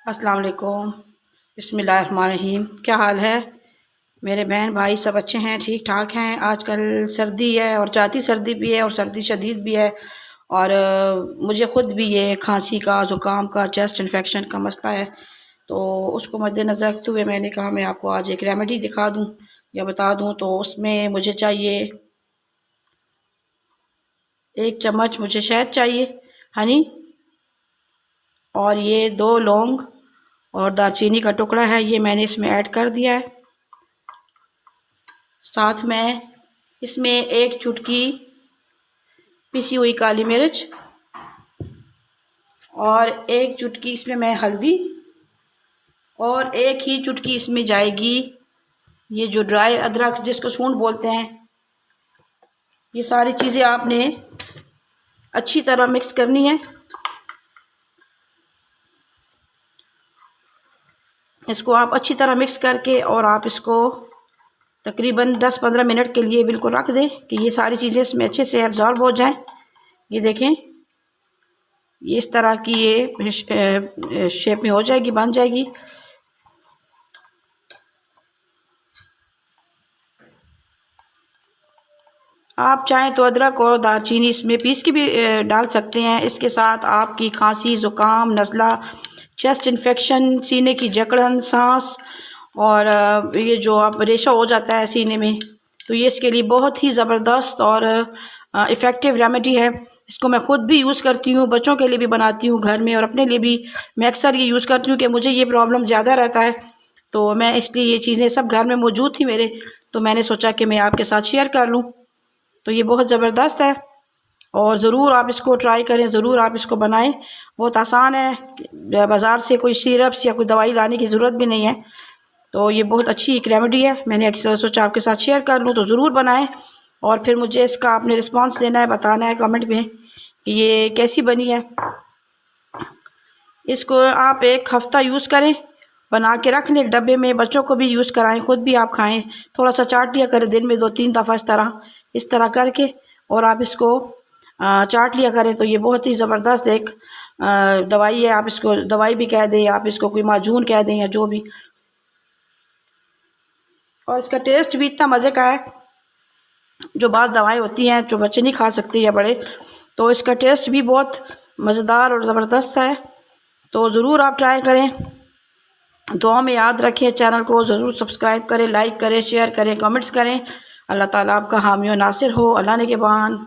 अस्सलाम वालेकुम। बिस्मिल्लाहिर्रहमानिर्रहीम। क्या हाल है मेरे बहन भाई? सब अच्छे हैं, ठीक ठाक हैं। आजकल सर्दी है और जाती सर्दी भी है और सर्दी शदीद भी है। और मुझे ख़ुद भी ये खांसी का, ज़ुकाम का, चेस्ट इन्फेक्शन का मसला है। तो उसको मद्देनज़र रखते हुए मैंने कहा मैं आपको आज एक रेमेडी दिखा दूँ या बता दूँ। तो उसमें मुझे चाहिए 1 चम्मच मुझे शहद चाहिए, हनी, और ये 2 लौंग और दालचीनी का टुकड़ा है, ये मैंने इसमें ऐड कर दिया है। साथ में इसमें 1 चुटकी पिसी हुई काली मिर्च और 1 चुटकी इसमें मैं हल्दी, और 1 ही चुटकी इसमें जाएगी ये जो ड्राई अदरक जिसको सूंड बोलते हैं। ये सारी चीज़ें आपने अच्छी तरह मिक्स करनी है। इसको आप अच्छी तरह मिक्स करके और आप इसको तकरीबन 10-15 मिनट के लिए बिल्कुल रख दें कि ये सारी चीज़ें इसमें अच्छे से एब्जॉर्ब हो जाएं। ये देखें, ये इस तरह की ये शेप में हो जाएगी, बन जाएगी। आप चाहें तो अदरक और दालचीनी इसमें पीस के भी डाल सकते हैं। इसके साथ आपकी खांसी, ज़ुकाम, नज़ला, चेस्ट इन्फेक्शन, सीने की जकड़न, सांस और ये जो आप रेशा हो जाता है सीने में, तो ये इसके लिए बहुत ही ज़बरदस्त और इफ़ेक्टिव रेमेडी है। इसको मैं ख़ुद भी यूज़ करती हूँ, बच्चों के लिए भी बनाती हूँ घर में, और अपने लिए भी मैं अक्सर ये यूज़ करती हूँ कि मुझे ये प्रॉब्लम ज़्यादा रहता है। तो मैं इसलिए ये चीज़ें सब घर में मौजूद थी मेरे, तो मैंने सोचा कि मैं आपके साथ शेयर कर लूँ। तो ये बहुत ज़बरदस्त है और ज़रूर आप इसको ट्राई करें, ज़रूर आप इसको बनाएं। बहुत आसान है, बाज़ार से कोई सिरप्स या कोई दवाई लाने की ज़रूरत भी नहीं है। तो ये बहुत अच्छी एक रेमेडी है, मैंने अक्सर सोचा आपके साथ शेयर कर लूँ। तो ज़रूर बनाएं और फिर मुझे इसका आपने रिस्पांस देना है, बताना है कमेंट में कि ये कैसी बनी है। इसको आप 1 हफ़्ता यूज़ करें, बना के रख लें एक डब्बे में, बच्चों को भी यूज़ कराएं, ख़ुद भी आप खाएं। थोड़ा सा चाट लिया करें दिन में 2-3 दफ़ा इस तरह करके, और आप इसको चाट लिया करें। तो ये बहुत ही ज़बरदस्त एक दवाई है। आप इसको दवाई भी कह दें, आप इसको कोई माजून कह दें या जो भी। और इसका टेस्ट भी इतना मज़े का है, जो बाज़ दवाएं होती हैं जो बच्चे नहीं खा सकते या बड़े, तो इसका टेस्ट भी बहुत मज़ेदार और ज़बरदस्त है। तो ज़रूर आप ट्राई करें। दुआ में याद रखें, चैनल को ज़रूर सब्सक्राइब करें, लाइक करें, शेयर करें, कमेंट्स करें। अल्लाह ताला आपका हामी और नासिर हो। अल्लाह ने के बान।